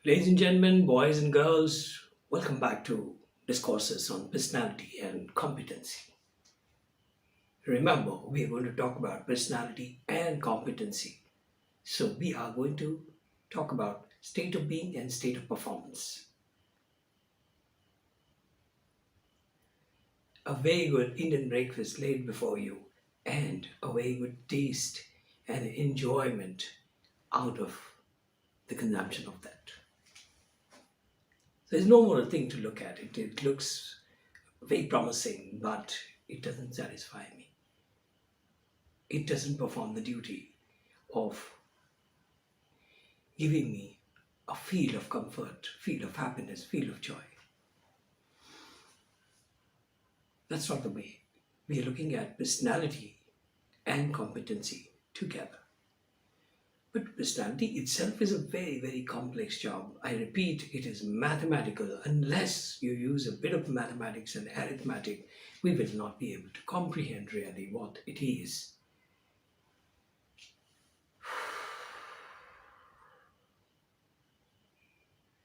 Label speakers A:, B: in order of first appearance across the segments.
A: Ladies and gentlemen, boys and girls, welcome back to Discourses on Personality and Competency. Remember, we are going to talk about personality and competency. So, we are going to talk about state of being and state of performance. A very good Indian breakfast laid before you, and a very good taste and enjoyment out of the consumption of that. There's no more thing to look at. It looks very promising, but it doesn't satisfy me. It doesn't perform the duty of giving me a feel of comfort, feel of happiness, feel of joy. That's not the way. We are looking at personality and competency together. But personality itself is a very, very complex job. I repeat, it is mathematical. Unless you use a bit of mathematics and arithmetic, we will not be able to comprehend really what it is.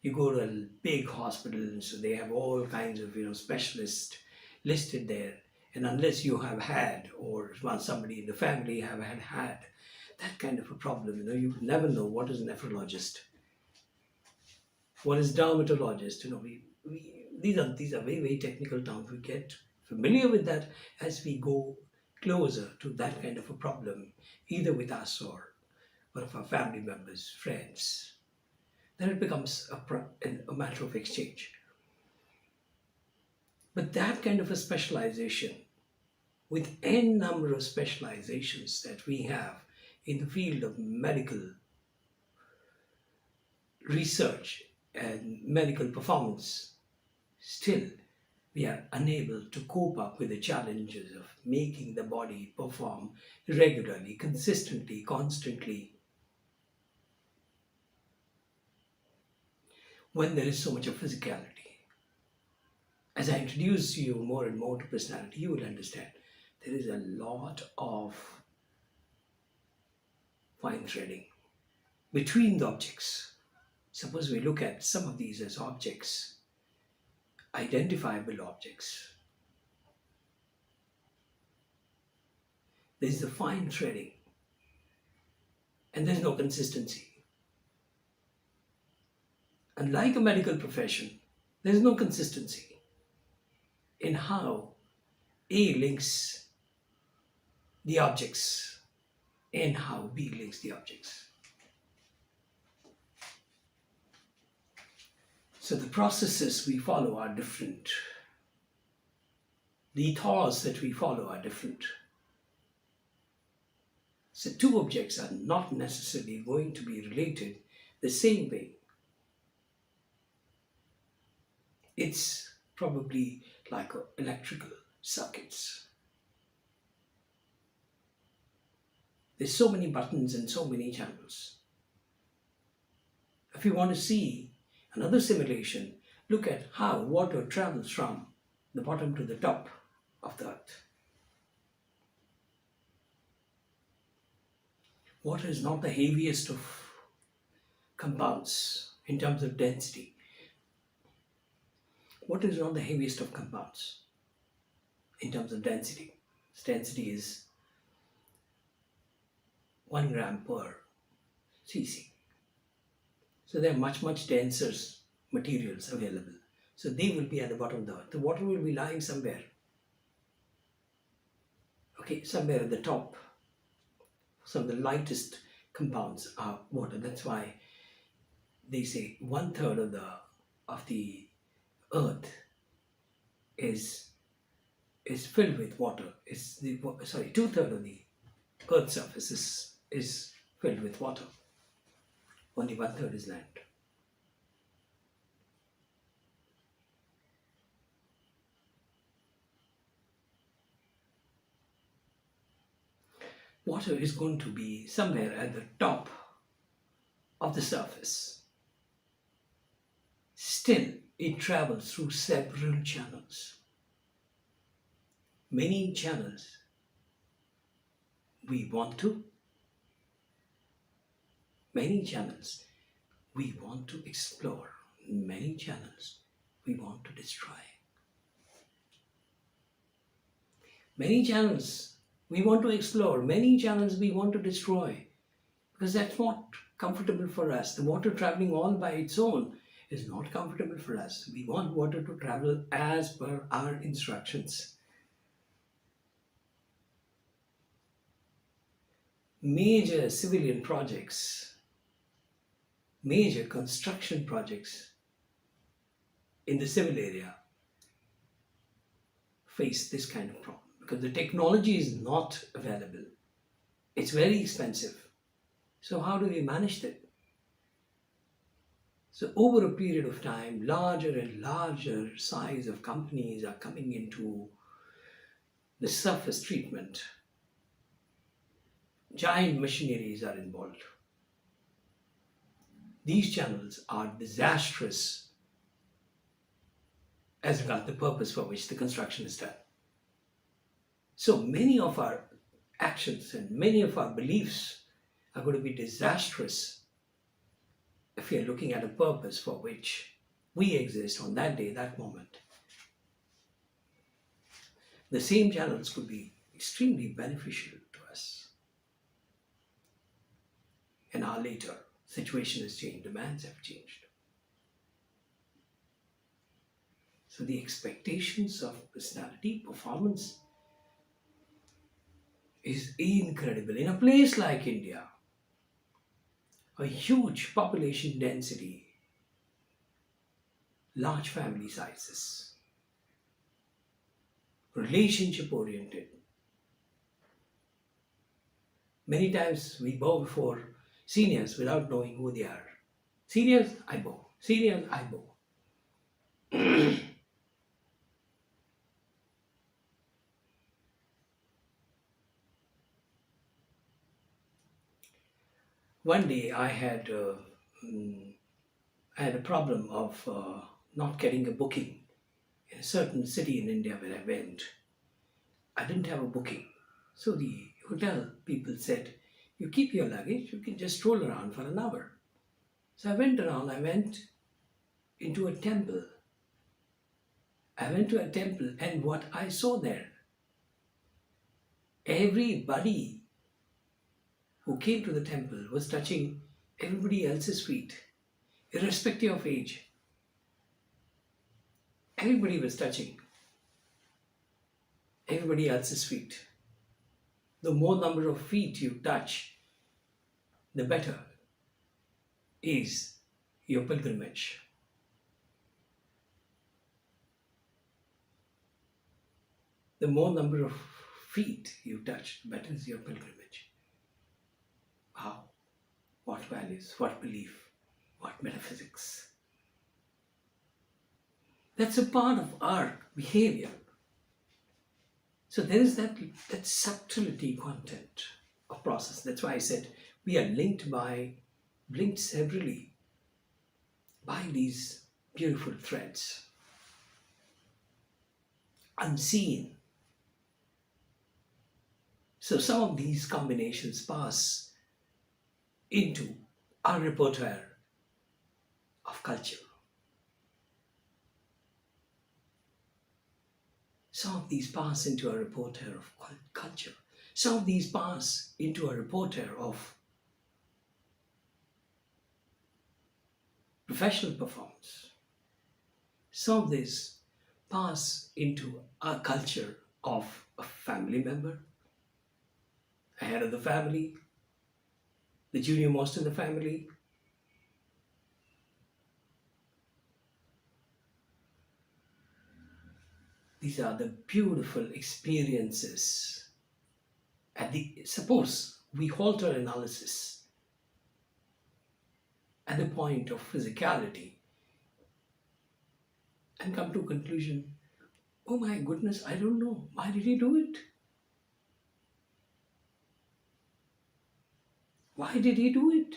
A: You go to a big hospital, so they have all kinds of specialists listed there, and unless you have had or once somebody in the family have had that kind of a problem, you would never know what is nephrologist, what is dermatologist. These are very, very technical terms. We get familiar with that as we go closer to that kind of a problem, either with us or one of our family members, friends. Then it becomes a matter of exchange. But that kind of a specialization, with n number of specializations that we have in the field of medical research and medical performance, still we are unable to cope up with the challenges of making the body perform regularly, consistently, constantly, when there is so much of physicality. As I introduce you more and more to personality, you will understand there is a lot of fine threading between the objects. Suppose we look at some of these as objects, identifiable objects. There's the fine threading, and there's no consistency. Unlike a medical profession, there's no consistency in how A links the objects and how B links the objects. So the processes we follow are different. The thoughts that we follow are different. So two objects are not necessarily going to be related the same way. It's probably like electrical circuits. There's so many buttons and so many channels. If you want to see another simulation, look at how water travels from the bottom to the top of the earth. Water is not the heaviest of compounds in terms of density. Water is not the heaviest of compounds in terms of density. Its density is 1 gram per cc. So there are much, much denser materials available. So they will be at the bottom of the earth. The water will be lying somewhere. Okay, somewhere at the top. Some of the lightest compounds are water. That's why they say 1/3 of the earth is filled with water. 2/3 of the earth's surface is filled with water. Only 1/3 is land. Water is going to be somewhere at the top of the surface. Still, it travels through several channels. Many channels we want to, many channels we want to explore many channels we want to destroy. Many channels we want to explore, many channels we want to destroy, because that's not comfortable for us. The water traveling all by its own is not comfortable for us. We want water to travel as per our instructions. Major civilian projects, major construction projects in the civil area face this kind of problem because the technology is not available. It's very expensive. So, how do we manage that? So, over a period of time, larger and larger size of companies are coming into the surface treatment. Giant machineries are involved. These channels are disastrous as regards the purpose for which the construction is done. So many of our actions and many of our beliefs are going to be disastrous if we are looking at a purpose for which we exist on that day, that moment. The same channels could be extremely beneficial to us. An hour later, situation has changed, demands have changed. So the expectations of personality, performance is incredible. In a place like India, a huge population density, large family sizes, relationship oriented. Many times we bow before seniors without knowing who they are. Seniors, I bow. Seniors, I bow. One day I had a problem of not getting a booking in a certain city in India where I went. I didn't have a booking. So the hotel people said, you keep your luggage, you can just stroll around for an hour. So I went around, I went into a temple. I went to a temple, and what I saw there, everybody who came to the temple was touching everybody else's feet, irrespective of age. Everybody was touching everybody else's feet. The more number of feet you touch, the better is your pilgrimage. The more number of feet you touch, the better is your pilgrimage. Wow, what values, what belief, what metaphysics. That's a part of our behavior. So there is that subtlety content of process. That's why I said we are linked severally by these beautiful threads, unseen. So some of these combinations pass into our repertoire of culture. Some of these pass into a repertoire of culture. Some of these pass into a repertoire of professional performance. Some of these pass into a culture of a family member, a head of the family, the junior most in the family. These are the beautiful experiences. Suppose we halter analysis at the point of physicality and come to a conclusion, oh my goodness, I don't know. Why did he do it? Why did he do it?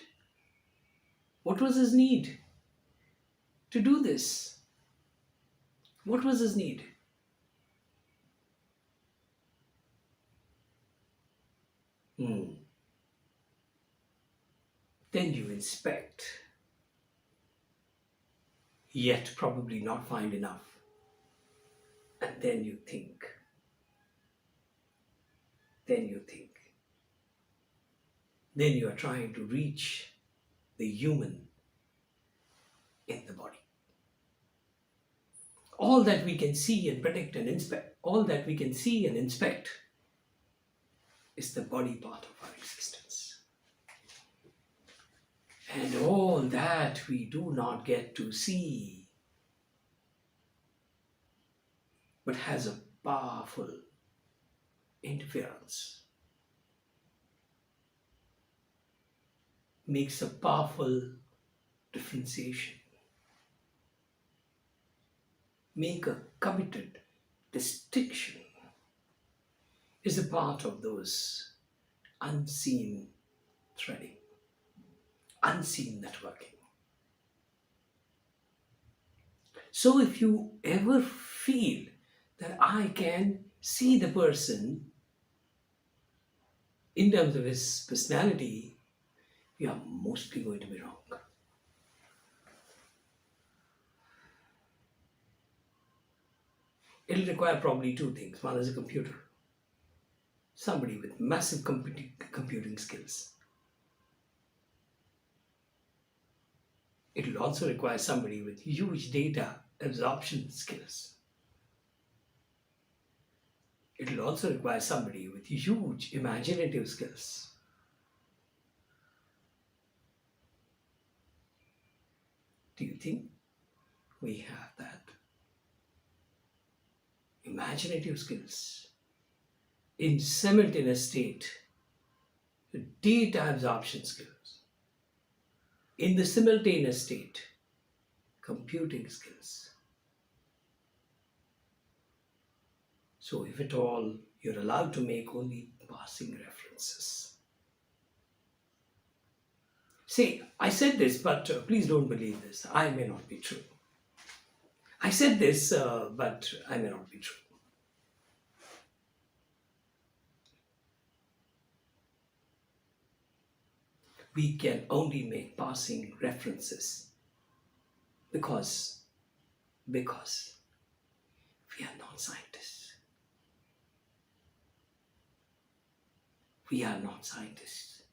A: What was his need to do this? What was his need? Then you inspect yet probably not find enough. And then you think, then you are trying to reach the human in the body. All that we can see and predict and inspect, all that we can see and inspect is the body part of our existence. And all that we do not get to see, but has a powerful interference, makes a powerful differentiation, make a committed distinction, is a part of those unseen threading, unseen networking. So if you ever feel that I can see the person in terms of his personality, you are mostly going to be wrong. It'll require probably two things. One is a computer, somebody with massive computing skills. It will also require somebody with huge data absorption skills. It will also require somebody with huge imaginative skills. Do you think we have that? Imaginative skills in simultaneous state, data absorption skills, in the simultaneous state, computing skills. So if at all, you're allowed to make only passing references. See, I said this, but please don't believe this. I may not be true. I said this, but I may not be true. We can only make passing references because we are not scientists. We are not scientists.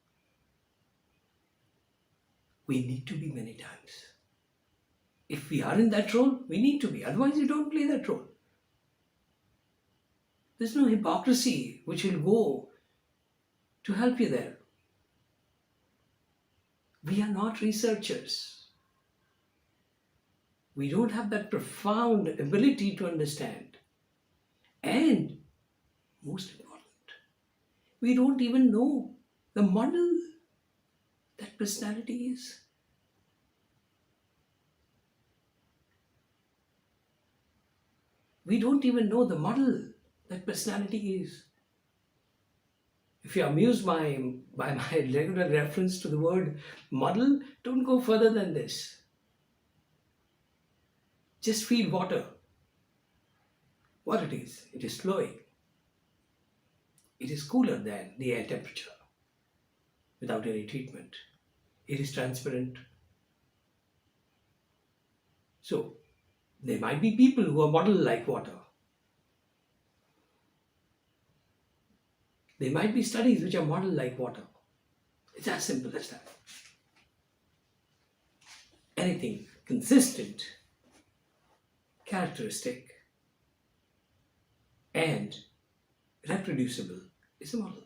A: We need to be many times. If we are in that role, we need to be. Otherwise, you don't play that role. There's no hypocrisy which will go to help you there. We are not researchers. We don't have that profound ability to understand. And most important, we don't even know the model that personality is. We don't even know the model that personality is. If you're amused by my regular reference to the word model, don't go further than this. Just feel water. What it is flowing. It is cooler than the air temperature without any treatment. It is transparent. So, there might be people who are model like water. There might be studies which are model like water. It's as simple as that. Anything consistent, characteristic, and reproducible is a model.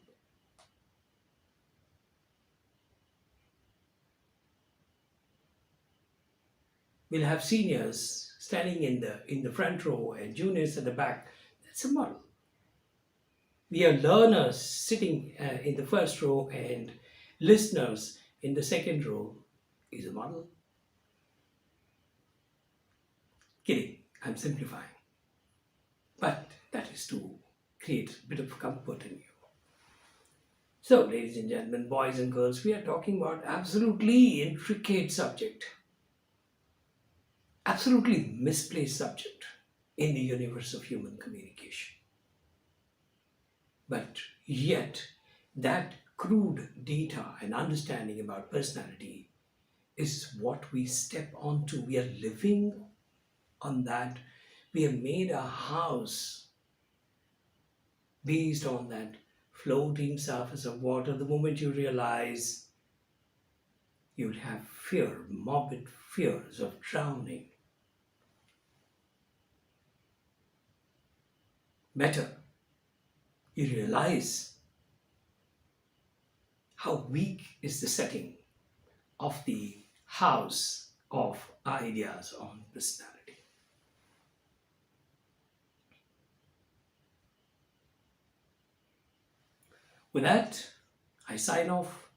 A: We'll have seniors standing in the front row and juniors at the back. That's a model. We have learners sitting in the first row and listeners in the second row is a model. Kidding, I'm simplifying. But that is to create a bit of comfort in you. So, ladies and gentlemen, boys and girls, we are talking about absolutely intricate subject. Absolutely misplaced subject in the universe of human communication. But yet, that crude data and understanding about personality is what we step onto. We are living on that. We have made our house based on that floating surface of water. The moment you realize, you'd have fear, morbid fears of drowning. Better, you realize how weak is the setting of the house of ideas on personality. With that, I sign off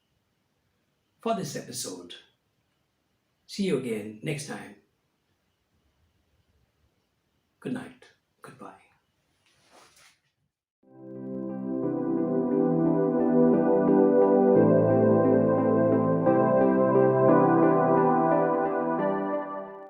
A: for this episode. See you again next time. Good night. Goodbye.